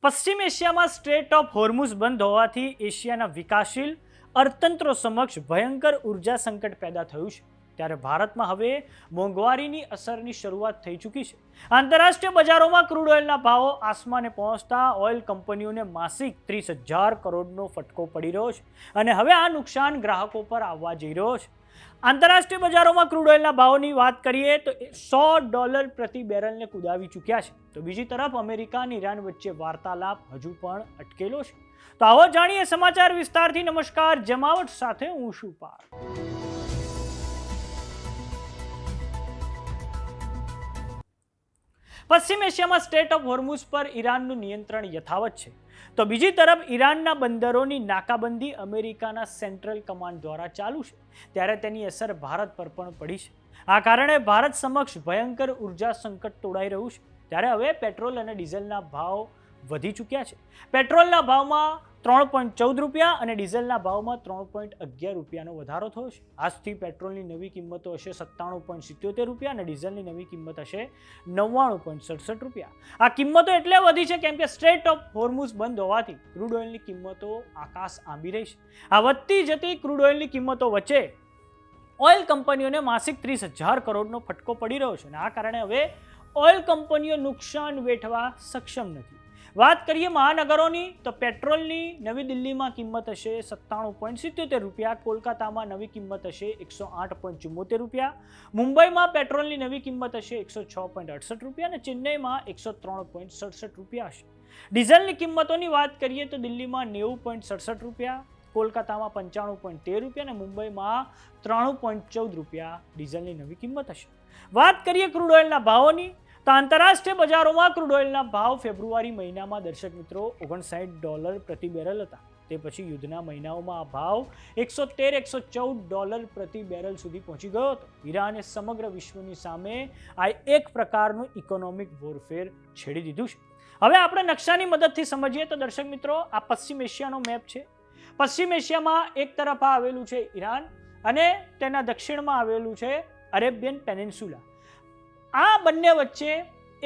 પશ્ચિમ એશિયામાં straight of હોર્મુઝ બંધ હોવાથી એશિયાના વિકાસશીલ અર્થતંત્રો સમક્ષ ભયંકર ઉર્જા સંકટ પેદા થયું છે. ત્યારે ભારતમાં હવે મોંઘવારીની અસરની શરૂઆત થઈ ચૂકી છે. આંતરરાષ્ટ્રીય બજારોમાં ક્રૂડ ઓઇલના ભાવો આસમાને પહોંચતા ઓઇલ કંપનીઓને માસિક 30,000 કરોડનો ફટકો પડી રહ્યો છે અને હવે આ નુકસાન ગ્રાહકો પર આવવા જઈ રહ્યો છે. આંતરરાષ્ટ્રીય બજારોમાં ક્રૂડ ઓઇલના ભાવોની વાત કરીએ તો $100 પ્રતિ બેરલને કુદાવી ચૂક્યા છે. તો બીજી તરફ અમેરિકા અને ઈરાન વચ્ચે વાર્તાલાપ હજુ પણ અટકેલો છે. તો આવો જાણીએ સમાચાર વિસ્તારથી. નમસ્કાર, જમાવટ સાથે હું છું પાર. પશ્ચિમ એશિયામાં સ્ટેટ ઓફ હોર્મુઝ પર ઈરાનનું નિયંત્રણ યથાવત છે. તો બીજી તરફ ઈરાનના બંદરોની નાકાબંધી અમેરિકાના સેન્ટ્રલ કમાન્ડ દ્વારા ચાલુ છે. ત્યારે તેની અસર ભારત પર પણ પડી છે. આ કારણે ભારત સમક્ષ ભયંકર ઉર્જા સંકટ તોડાઈ રહ્યું છે. ત્યારે હવે પેટ્રોલ અને ડીઝલના ભાવ વધી ચૂક્યા છે. પેટ્રોલના ભાવમાં 3.14 રૂપિયા અને ડીઝલના ભાવમાં 3.11 રૂપિયાનો વધારો થયો છે. આજથી પેટ્રોલની નવી કિંમતો હશે 97.77 રૂપિયા અને ડીઝલની નવી કિંમત હશે 99.67 રૂપિયા. આ કિંમતો એટલે વધી છે કેમ કે સ્ટ્રેટ ઓફ હોર્મુઝ બંધ હોવાથી ક્રૂડ ઓઇલની કિંમતો આકાશ આંબી રહી છે. આ વધતી જતી ક્રૂડ ઓઇલની કિંમતો વચ્ચે ઓઇલ કંપનીઓને માસિક 30,000 કરોડનો ફટકો પડી રહ્યો છે અને આ કારણે હવે ઓઇલ કંપનીઓ નુકસાન વેઠવા સક્ષમ નથી. વાત કરીએ મહાનગરોની તો પેટ્રોલની નવી દિલ્હીમાં કિંમત હશે 97.77 રૂપિયા, કોલકાતામાં નવી કિંમત હશે 108.74 રૂપિયા, મુંબઈમાં પેટ્રોલની નવી કિંમત હશે 106.68 રૂપિયા અને ચેન્નઈમાં 103.67 રૂપિયા હશે. ડીઝલની કિંમતોની વાત કરીએ તો દિલ્હીમાં 90.67 રૂપિયા, કોલકાતામાં 95.13 રૂપિયા અને મુંબઈમાં 93.14 રૂપિયા ડીઝલની નવી કિંમત હશે. વાત કરીએ ક્રૂડ ઓઇલના ભાવોની તો આંતરરાષ્ટ્રીય બજારોમાં ક્રૂડ ઓઇલના ભાવ ફેબ્રુઆરી મહિનામાં દર્શક મિત્રો $59 પ્રતિ બેરલ હતા. તે પછી યુદ્ધના મહિનાઓમાં આ ભાવ $113-114 પ્રતિ બેરલ સુધી પહોંચી ગયો હતો. ઈરાને સમગ્ર વિશ્વની સામે આ એક પ્રકારનું ઇકોનોમિક વોરફેર છેડી દીધું છે. હવે આપણે નકશાની મદદથી સમજીએ તો દર્શક મિત્રો, આ પશ્ચિમ એશિયાનો મેપ છે. પશ્ચિમ એશિયામાં એક તરફ આવેલું છે ઈરાન અને તેના દક્ષિણમાં આવેલું છે અરેબિયન પેનિન્સ્યુલા. આ બંને વચ્ચે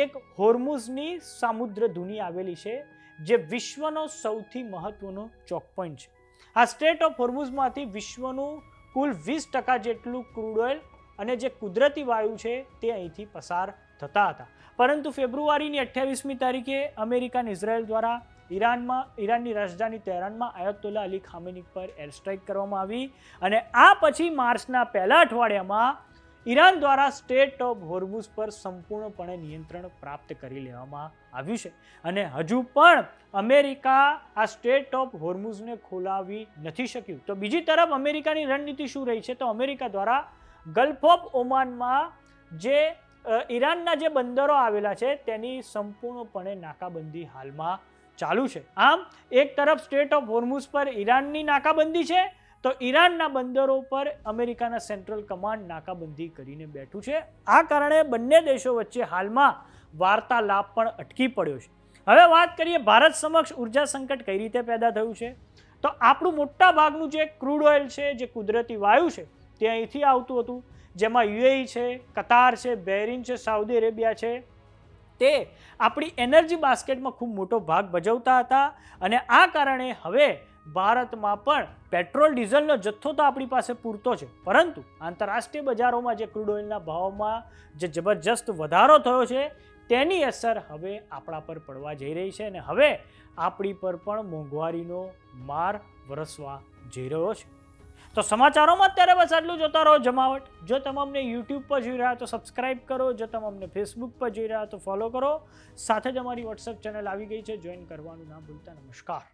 એક હોર્મુઝની સામુદ્ર ધુની આવેલી છે જે વિશ્વનો સૌથી મહત્વનો ચોક પોઈન્ટ છે. આ સ્ટ્રેટ ઓફ હોર્મુઝમાંથી વિશ્વનું કુલ 20% જેટલું ક્રૂડ ઓઇલ અને જે કુદરતી વાયુ છે તે અહીંથી પસાર થતા હતા. પરંતુ ફેબ્રુઆરીની 28મી તારીખે અમેરિકા અને ઇઝરાયલ દ્વારા ઈરાનની રાજધાની તેહરાનમાં આયતોલ્લા અલી ખામેની પર એર સ્ટ્રાઇક કરવામાં આવી અને આ પછી માર્ચના પહેલા અઠવાડિયામાં ઈરાન દ્વારા સ્ટેટ ઓફ હોર્મુઝ પર સંપૂર્ણપણે નિયંત્રણ પ્રાપ્ત કરી લેવામાં આવ્યું છે અને હજુ પણ અમેરિકા આ સ્ટેટ ઓફ હોર્મુઝને ખોલાવી નથી શક્યું. તો બીજી તરફ અમેરિકાની રણનીતિ શું રહી છે તો અમેરિકા દ્વારા ગલ્ફ ઓફ ઓમાનમાં જે ઈરાનના જે બંદરો આવેલા છે તેની સંપૂર્ણપણે નાકાબંધી હાલમાં ચાલુ છે. આમ એક તરફ સ્ટેટ ઓફ હોર્મુઝ પર ઈરાનની નાકાબંધી છે તો ઈરાનના બંદરો પર અમેરિકાના સેન્ટ્રલ કમાન્ડ નાકાબંધી કરીને બેઠું છે. આ કારણે બંને દેશો વચ્ચે હાલમાં વાર્તાલાપ પણ અટકી પડ્યો છે. હવે વાત કરીએ ભારત સમક્ષ ઉર્જા સંકટ કઈ રીતે પેદા થયું છે તો આપણું મોટા ભાગનું જે ક્રૂડ ઓઇલ છે, જે કુદરતી વાયુ છે તે અહીંથી આવતું હતું, જેમાં યુએઈ છે, કતાર છે, બહેરીન છે, સાઉદી અરેબિયા છે, તે આપણી એનર્જી બાસ્કેટમાં ખૂબ મોટો ભાગ ભજવતા હતા અને આ કારણે હવે ભારતમાં પણ પેટ્રોલ ડીઝલનો જથ્થો તો આપણી પાસે પૂરતો છે, પરંતુ આંતરરાષ્ટ્રીય બજારોમાં જે ક્રૂડ ઓઇલના ભાવમાં જે જબરજસ્ત વધારો થયો છે તેની અસર હવે આપણા પર પડવા જઈ રહી છે અને હવે આપણી પર પણ મોંઘવારીનો માર વરસવા જઈ રહ્યો છે. તો સમાચારોમાં અત્યારે બસ આટલું. જોતા રહો જમાવટ. જો તમે અમને યુટ્યુબ પર જોઈ રહ્યા તો સબસ્ક્રાઇબ કરો, જો તમે અમને ફેસબુક પર જોઈ રહ્યા તો ફોલો કરો. સાથે જ અમારી વોટ્સએપ ચેનલ આવી ગઈ છે, જોઈન કરવાનું ના ભૂલતા. નમસ્કાર.